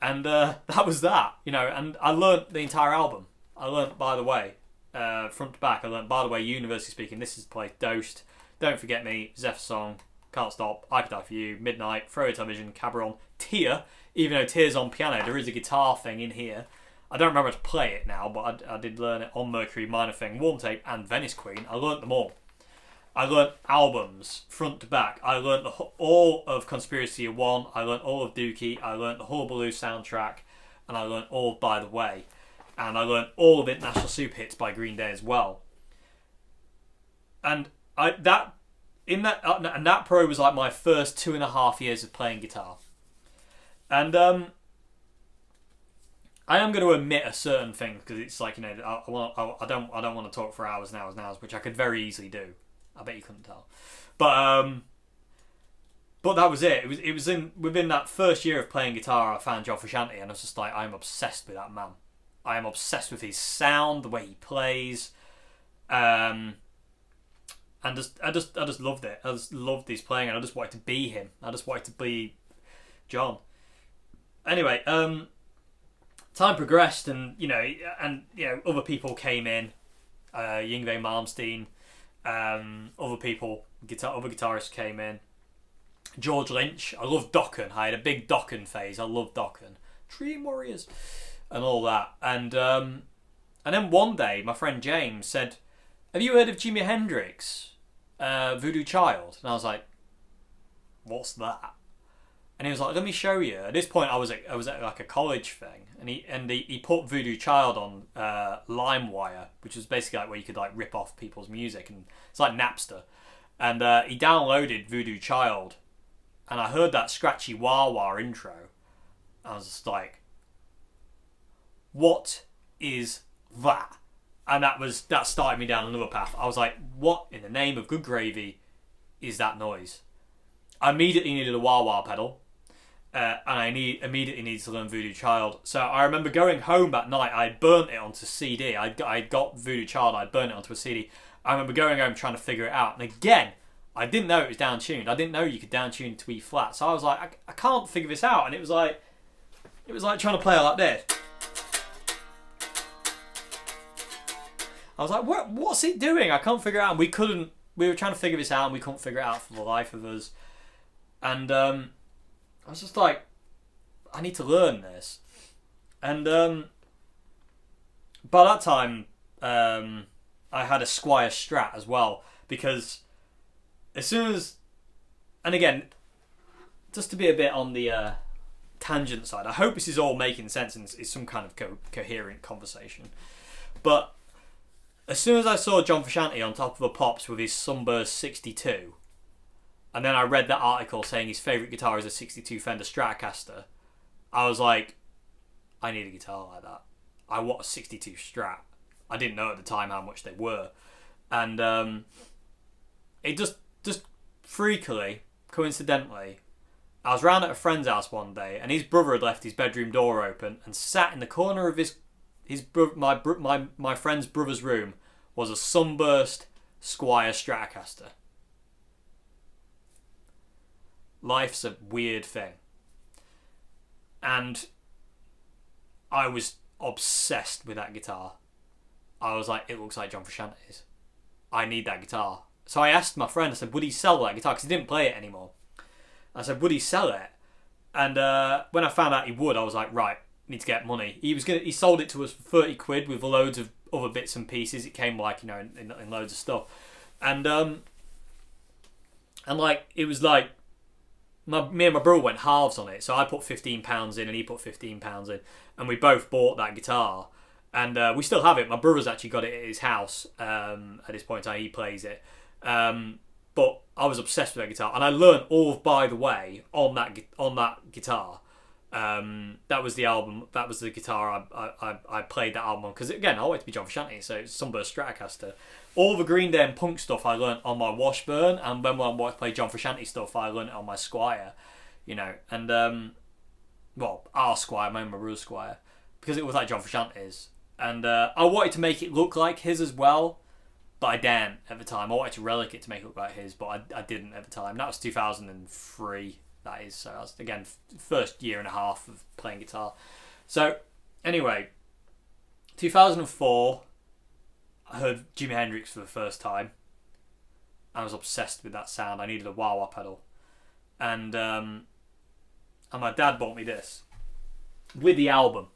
And that was that, and I learnt the entire album. I learnt By the Way. Front to back. I learnt By the Way, Universally Speaking, This Is the Place, Dosed, Don't Forget Me, Zephyr Song, Can't Stop, I Could Die For You, Midnight, Throw Your Television, Cabaret, Tear. Even though Tear's on piano, there is a guitar thing in here. I don't remember how to play it now, but I did learn it on Mercury, Minor Thing, Warm Tape, and Venice Queen. I learnt them all. I learnt albums front to back. I learnt all of Conspiracy of One. I learnt all of Dookie. I learnt the Hullabaloo soundtrack, and I learnt all of By the Way. And I learnt all of International Super Hits by Green Day as well. And that probably was like my first 2.5 years of playing guitar. And I am going to omit a certain thing because it's like I don't want to talk for hours and hours and hours, which I could very easily do. I bet you couldn't tell. But that was it. It was within that first year of playing guitar, I found John Frusciante, and I was just like, I'm obsessed with that man. I am obsessed with his sound, the way he plays, and I just loved it. I just loved his playing, and I just wanted to be him. I just wanted to be John. Anyway, time progressed, and other people came in, Yngwie Malmsteen, other guitarists came in. George Lynch. I loved Dokken. I had a big Dokken phase. I loved Dokken. Dream Warriors and all that. And then one day, my friend James said, "Have you heard of Jimi Hendrix, Voodoo Child?" And I was like, "What's that?" And he was like, "Let me show you." At this point, I was at like a college thing, and he put Voodoo Child on LimeWire, which was basically like where you could like rip off people's music, and it's like Napster. And he downloaded Voodoo Child, and I heard that scratchy wah wah intro. I was just like, "What is that?" And that started me down another path. I was like, "What in the name of good gravy is that noise?" I immediately needed a wah wah pedal, and I immediately needed to learn Voodoo Child. So I remember going home that night. I had burnt it onto CD. I got Voodoo Child. I burnt it onto a CD. I remember going home trying to figure it out. And again, I didn't know it was down-tuned. I didn't know you could down-tune to E flat. So I was like, I can't figure this out. And it was like trying to play it like this. I was like, what's it doing? I can't figure it out. And we were trying to figure this out, and we couldn't figure it out for the life of us. And I was just like, I need to learn this. And by that time, I had a Squier Strat as well, because as soon as, and again, just to be a bit on the tangent side, I hope this is all making sense and is some kind of coherent conversation. But as soon as I saw John Frusciante on top of a Pops with his Sunburst 62, and then I read that article saying his favourite guitar is a 62 Fender Stratocaster, I was like, I need a guitar like that. I want a 62 Strat. I didn't know at the time how much they were. And it just freakily, coincidentally, I was round at a friend's house one day, and his brother had left his bedroom door open, and sat in the corner of my friend's brother's room was a Sunburst Squier Stratocaster. Life's a weird thing. And I was obsessed with that guitar. I was like, it looks like John Frusciante's. I need that guitar. So I asked my friend, I said, would he sell that guitar? Because he didn't play it anymore. I said, would he sell it? And when I found out he would, I was like, right, need to get money. He sold it to us for 30 quid with loads of other bits and pieces. It came like, in loads of stuff. And like, it was like, me and my brother went halves on it. So I put £15 in and he put £15 in. And we both bought that guitar. And we still have it. My brother's actually got it at his house at this point in time. He plays it. But I was obsessed with that guitar. And I learned all of By the Way on that guitar. That was the album. That was the guitar I played that album on. Because again, I wanted to be John Frusciante. So it's Sunburst Stratocaster. All the Green Day and punk stuff I learned on my Washburn. And when I wanted to play John Frusciante stuff, I learned it on my Squier. And our Squier, my brother's Squier. Because it was like John Frusciante's. And I wanted to make it look like his as well, but I didn't at the time. I wanted to relic it to make it look like his, but I didn't at the time. That was 2003, that is. So that was, again, first year and a half of playing guitar. So, anyway, 2004, I heard Jimi Hendrix for the first time. I was obsessed with that sound. I needed a wah-wah pedal. And my dad bought me this with the album.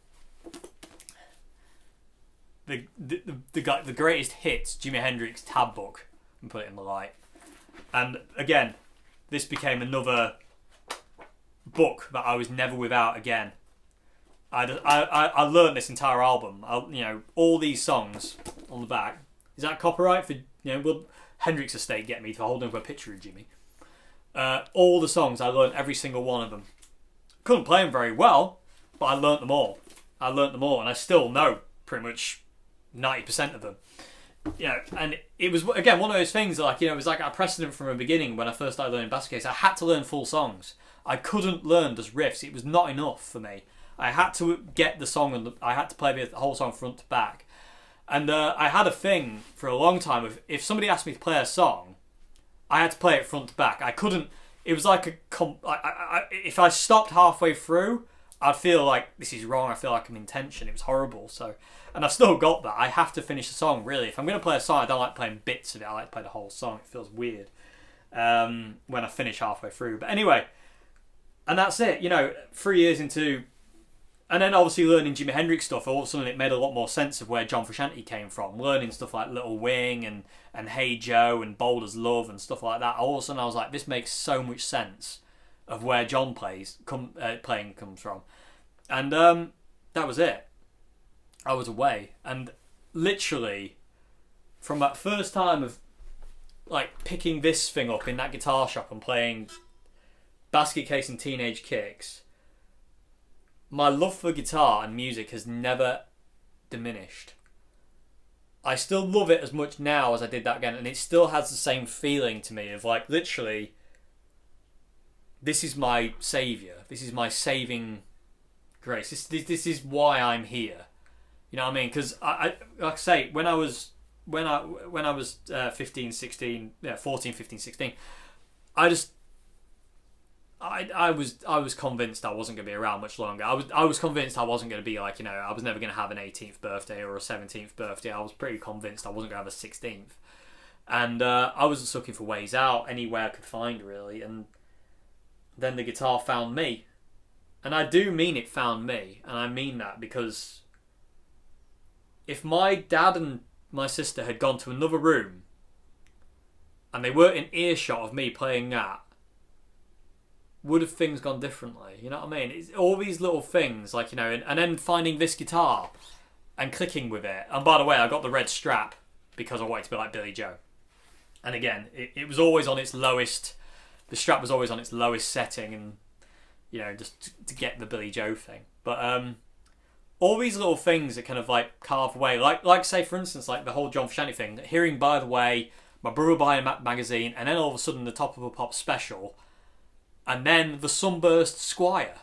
The greatest hits Jimi Hendrix tab book, and put it in the light. And again, this became another book that I was never without again. I learned this entire album. All these songs on the back. Is that copyright for will Hendrix Estate get me to hold up a picture of Jimmy? All the songs, I learned every single one of them. Couldn't play them very well, but I learnt them all. And I still know pretty much 90% of them. and it was again one of those things like it was like a precedent from the beginning when I first started learning basket case. I had to learn full songs. I couldn't learn just riffs. It was not enough for me. I had to get the song and I had to play the whole song front to back. And I had a thing for a long time of if somebody asked me to play a song, I had to play it front to back. I couldn't. It was like if I stopped halfway through, I'd feel like this is wrong. I feel like I'm in tension. It was horrible. So, and I've still got that. I have to finish the song. Really, if I'm going to play a song, I don't like playing bits of it. I like to play the whole song. It feels weird when I finish halfway through. But anyway, and that's it. 3 years into, and then obviously learning Jimi Hendrix stuff. All of a sudden, it made a lot more sense of where John Frusciante came from. Learning stuff like Little Wing and Hey Joe and Boulder's Love and stuff like that. All of a sudden, I was like, this makes so much sense of where John playing comes from. And that was it. I was away. And literally, from that first time of like picking this thing up in that guitar shop and playing Basket Case and Teenage Kicks, my love for guitar and music has never diminished. I still love it as much now as I did that again, and it still has the same feeling to me of like literally, this is my saviour. This is my saving grace. This is why I'm here. You know what I mean? Because I like I say, when I was 15, 16, 14, 15, 16, I was convinced I wasn't going to be around much longer. I was convinced I wasn't going to be like, I was never going to have an 18th birthday or a 17th birthday. I was pretty convinced I wasn't going to have a 16th. And I was just looking for ways out, anywhere I could find really. And then the guitar found me. And I do mean it found me. And I mean that because if my dad and my sister had gone to another room and they weren't in earshot of me playing that, would have things gone differently? You know what I mean? It's all these little things, like, and then finding this guitar and clicking with it. And by the way, I got the red strap because I wanted to be like Billy Joe. And again, it was always on its lowest, the strap was always on its lowest setting, and, just to get the Billy Joe thing. But all these little things that kind of like carve away, like say for instance, like the whole John Frusciante thing, hearing By the Way, my brother buying a magazine, and then all of a sudden the Top of a Pop special, and then the Sunburst Squire.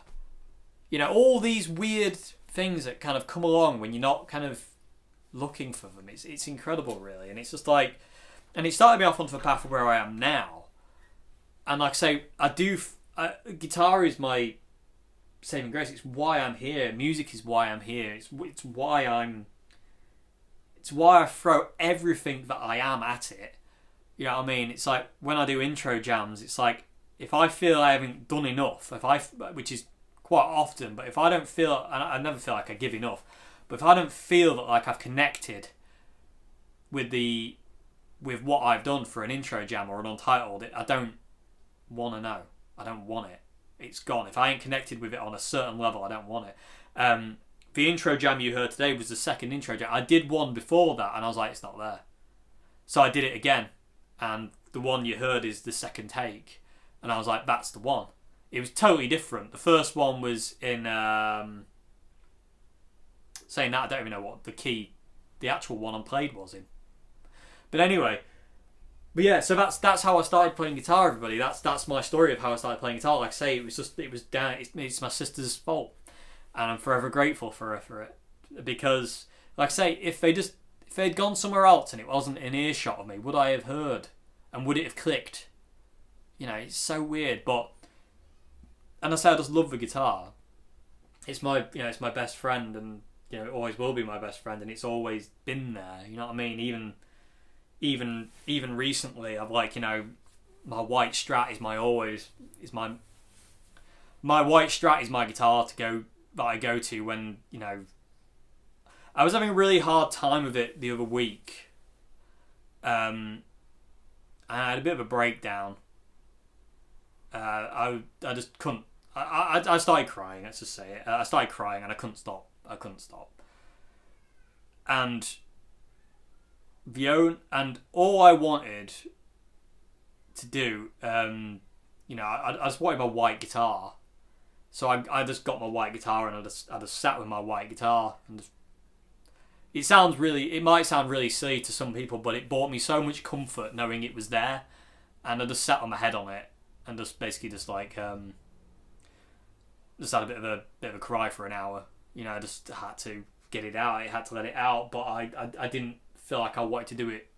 All these weird things that kind of come along when you're not kind of looking for them. It's incredible, really. And it's just like, and it started me off onto the path of where I am now. And like I say, guitar is my saving grace. It's why I'm here. Music is why I'm here. It's why I throw everything that I am at it. You know what I mean? It's like when I do intro jams, it's like, if I feel I haven't done enough, which is quite often, but if I don't feel, and I never feel like I give enough, but if I don't feel that like I've connected with what I've done for an intro jam or an untitled, I don't want to know. I don't want it. It's gone. If I ain't connected with it on a certain level, I don't want it. The intro jam you heard today was the second intro jam. I did one before that, and I was like, it's not there. So I did it again, and the one you heard is the second take. And I was like, that's the one. It was totally different. The first one was in... saying that, I don't even know what the actual one I played was in. But anyway. But yeah, so that's how I started playing guitar, everybody. That's my story of how I started playing guitar. Like I say, it's my sister's fault. And I'm forever grateful for her for it. Because, like I say, if they'd gone somewhere else and it wasn't in earshot of me, would I have heard? And would it have clicked? It's so weird, and I say I just love the guitar. It's my, it's my best friend, and it always will be my best friend, and it's always been there. You know what I mean? Even recently, I've like, my white Strat is my white Strat is my guitar that I go to when I was having a really hard time with it the other week. And I had a bit of a breakdown. I just couldn't. I started crying. Let's just say it. I started crying and I couldn't stop. And all I wanted to do, I just wanted my white guitar. So I just got my white guitar and I just sat with my white guitar and just, it might sound really silly to some people, but it brought me so much comfort knowing it was there, and I just sat on my head on it and just basically just like just had a bit of a cry for an hour. You know, I just had to get it out. I had to let it out, but I didn't feel like I wanted to do it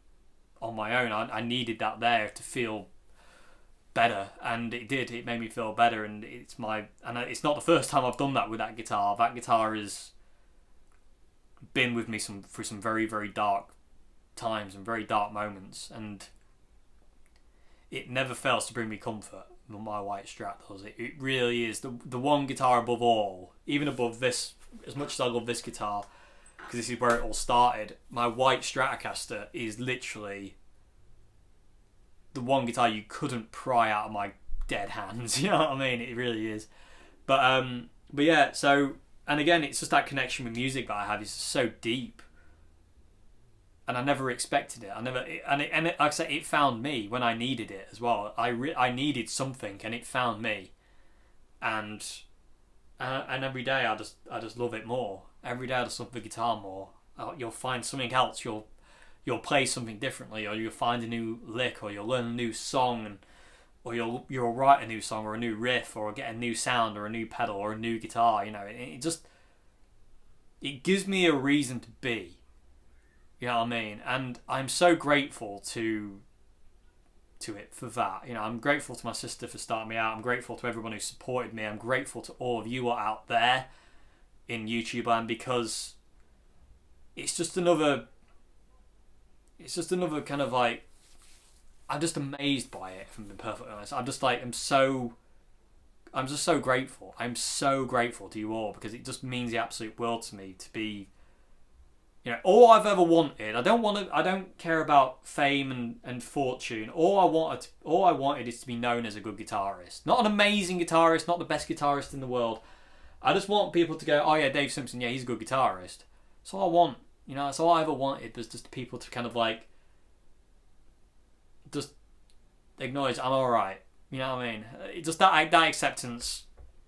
on my own. I needed that there to feel better, and it did. It made me feel better, and it's not the first time I've done that with that guitar. That guitar has been with me through some very, very dark times and very dark moments, and it never fails to bring me comfort. My white Strat does. It really is the one guitar above all, even above this. As much as I love this guitar, because this is where it all started, my white Stratocaster is literally the one guitar you couldn't pry out of my dead hands. You know what I mean? It really is. But yeah. So, and again, it's just that connection with music that I have is so deep, and I never expected it. Like I say, it found me when I needed it as well. I needed something, and it found me, and every day I just love it more. Every day I just love the guitar more. You'll find something else. You'll play something differently, or you'll find a new lick, or you'll learn a new song, or you'll write a new song, or a new riff, or get a new sound, or a new pedal, or a new guitar. You know, it gives me a reason to be. You know what I mean? And I'm so grateful to it for that. You know, I'm grateful to my sister for starting me out. I'm grateful to everyone who supported me. I'm grateful to all of you out there in YouTube land, because it's just another kind of like, I'm just amazed by it, if I'm being perfectly honest. I'm just so grateful. I'm so grateful to you all, because it just means the absolute world to me to be, you know, all I've ever wanted. I don't care about fame and fortune. All I wanted is to be known as a good guitarist. Not an amazing guitarist, not the best guitarist in the world. I just want people to go, oh yeah, Dave Simpson, yeah, he's a good guitarist. That's all I want. You know, that's all I ever wanted, was just people to kind of like just acknowledge I'm alright. You know what I mean? It just that acceptance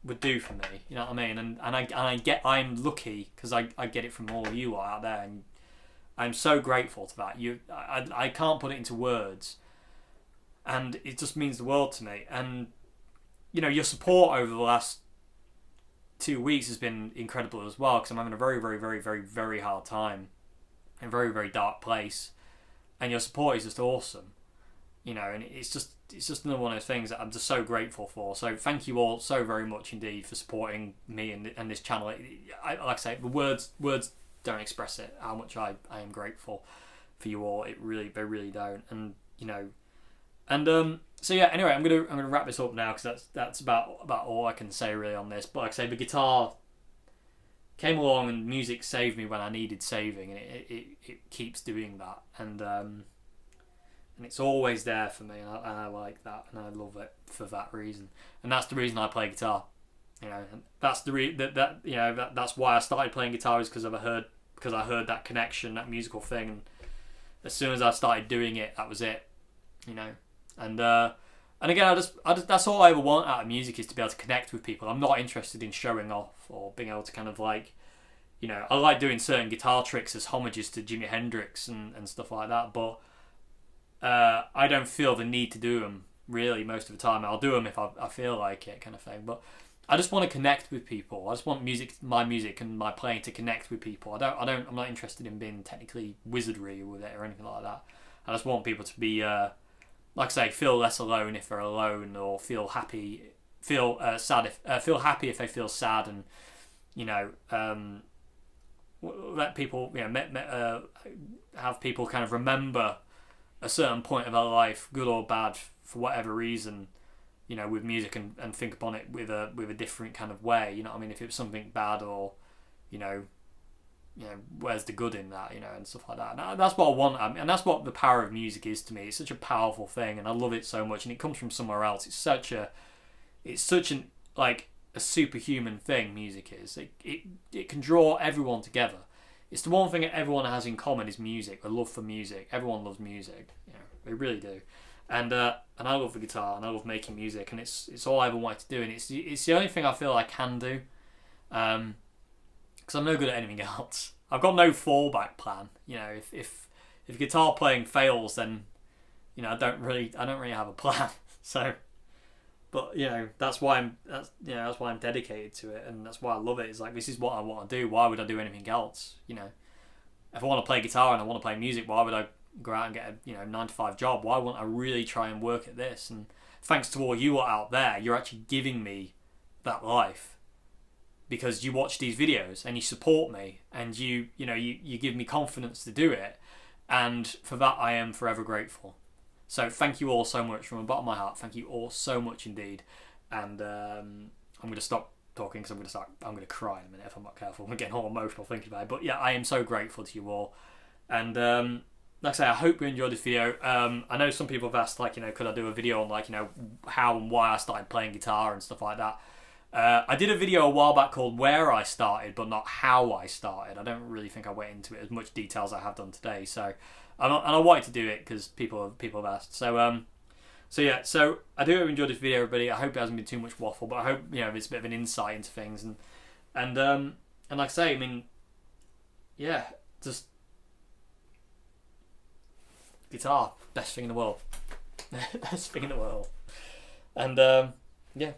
would do for me. You know what I mean? And I'm lucky, because I get it from all of you out there, and I'm so grateful to that. I can't put it into words, and it just means the world to me. And you know, your support over the last 2 weeks has been incredible as well, because I'm having a very, very, very, very, very hard time, in a very, very dark place, and your support is just awesome. You know, and it's just another one of those things that I'm just so grateful for. So thank you all so very much indeed for supporting me and this channel. Like I say, the words don't express it, how much I am grateful for you all. They really don't. And you know, and so yeah. Anyway, I'm gonna wrap this up now, because that's about all I can say really on this. But like I say, the guitar came along, and music saved me when I needed saving, and it keeps doing that. And it's always there for me, and I like that, and I love it for that reason. And that's the reason I play guitar. You know, and that's the that's why I started playing guitar, is because I heard that connection, that musical thing, and as soon as I started doing it, that was it. You know, and again, I just that's all I ever want out of music, is to be able to connect with people. I'm not interested in showing off or being able to kind of like, you know, I like doing certain guitar tricks as homages to Jimi Hendrix and stuff like that, but I don't feel the need to do them really most of the time. I'll do them if I feel like it, kind of thing. But I just want to connect with people. I just want my music and my playing to connect with people. I'm not interested in being technically wizardry with it or anything like that. I just want people to be, like I say, feel less alone if they're alone, or feel happy, feel happy if they feel sad, and you know, let people, you know, have people kind of remember a certain point of their life, good or bad, for whatever reason, you know, with music, and think upon it with a different kind of way. You know what I mean? If it was something bad, or you know, where's the good in that? You know, and stuff like that. And that's what I want, and that's what the power of music is to me. It's such a powerful thing, and I love it so much. And it comes from somewhere else. It's such an like a superhuman thing. Music is. It can draw everyone together. It's the one thing that everyone has in common, is music, a love for music. Everyone loves music, you know, they really do. And I love the guitar, and I love making music, and it's all I ever wanted to do, and it's the only thing I feel I can do, because I'm no good at anything else. I've got no fallback plan. You know, if guitar playing fails, then you know I don't really have a plan. So, but you know that's why I'm dedicated to it, and that's why I love it. It's like, this is what I want to do. Why would I do anything else? You know, if I want to play guitar and I want to play music, why would I go out and get a 9-to-5 job? Why wouldn't I really try and work at this? And thanks to all you out there, you're actually giving me that life, because you watch these videos and you support me, and you give me confidence to do it, and for that I am forever grateful. So thank you all so much from the bottom of my heart. Thank you all so much indeed. And I'm going to stop talking because I'm going to cry in a minute if I'm not careful. I'm getting all emotional thinking about it. But yeah, I am so grateful to you all. And like I say, I hope you enjoyed this video. I know some people have asked, like, could I do a video on, like, how and why I started playing guitar and stuff like that. I did a video a while back called Where I Started, but not How I Started. I don't really think I went into it as much detail as I have done today. So, and I wanted to do it because people have asked. So yeah. So I do hope you enjoyed this video, everybody. I hope it hasn't been too much waffle, but I hope it's a bit of an insight into things. And like I say, I mean, yeah, just guitar, best thing in the world, best thing in the world. And yeah.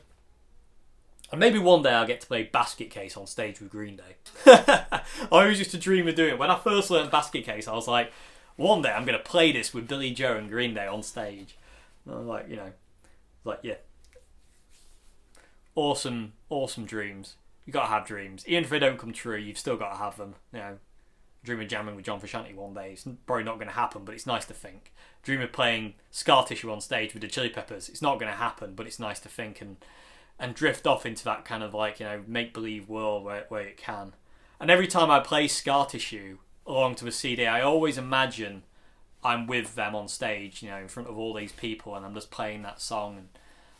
And maybe one day I'll get to play Basket Case on stage with Green Day. I always used to dream of doing it. When I first learned Basket Case, I was like, one day I'm going to play this with Billy Joe and Green Day on stage. And I was like, yeah. Awesome, awesome dreams. You got to have dreams. Even if they don't come true, you've still got to have them. Dream of jamming with John Frusciante one day. It's probably not going to happen, but it's nice to think. Dream of playing Scar Tissue on stage with the Chili Peppers. It's not going to happen, but it's nice to think and drift off into that kind of make-believe world where it can. And every time I play Scar Tissue along to a CD, I always imagine I'm with them on stage, in front of all these people, and I'm just playing that song, and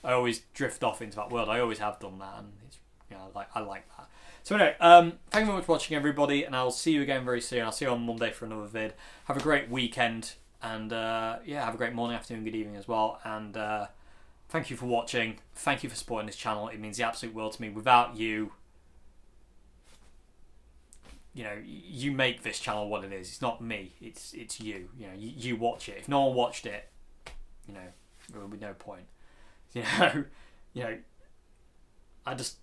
I always drift off into that world. I always have done that, and it's, I like that. So anyway, thank you very much for watching, everybody, and I'll see you again very soon. I'll see you on Monday for another vid. Have a great weekend, and yeah, have a great morning, afternoon, good evening as well, and thank you for watching. Thank you for supporting this channel. It means the absolute world to me. Without you, you make this channel what it is. It's not me. It's you. You watch it. If no one watched it, there would be no point. I just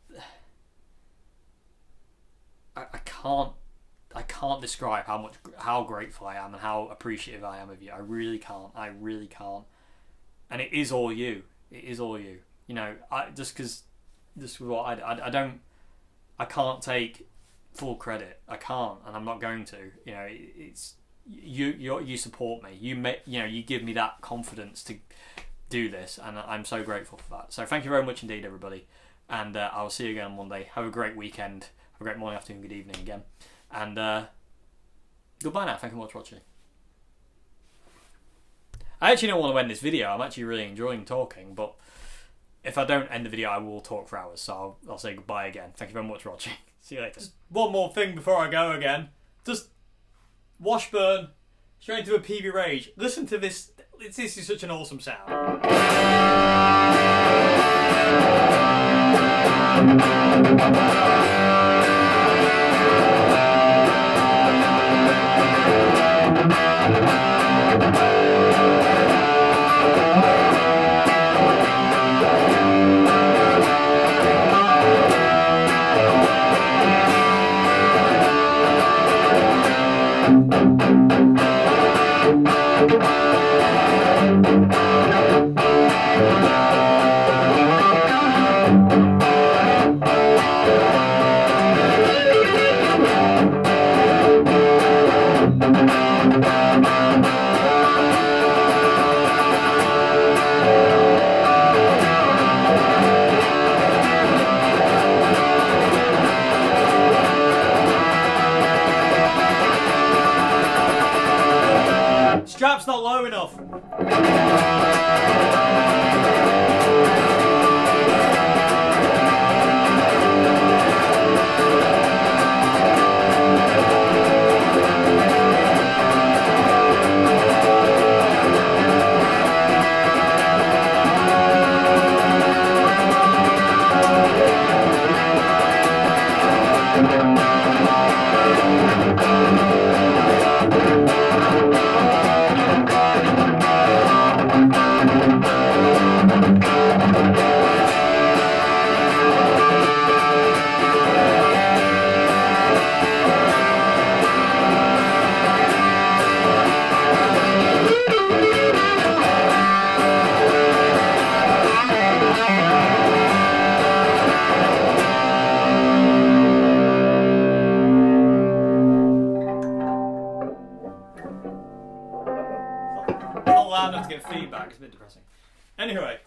I can't describe how grateful I am and how appreciative I am of you. I really can't. And it is all you. It is all you. I can't take full credit. I can't, and I'm not going to. It's you support me. You give me that confidence to do this, and I'm so grateful for that. So thank you very much indeed, everybody, and I will see you again on Monday. Have a great weekend. Have a great morning, afternoon, good evening again, and goodbye now. Thank you very much for watching. I actually don't want to end this video. I'm actually really enjoying talking, but if I don't end the video, I will talk for hours, so I'll say goodbye again. Thank you very much for watching. See you later. Just one more thing before I go again. Just Washburn, straight into a PV Rage. Listen to this. This is such an awesome sound. Strap's not low enough. loud enough to get feedback. It's a bit depressing. Anyway.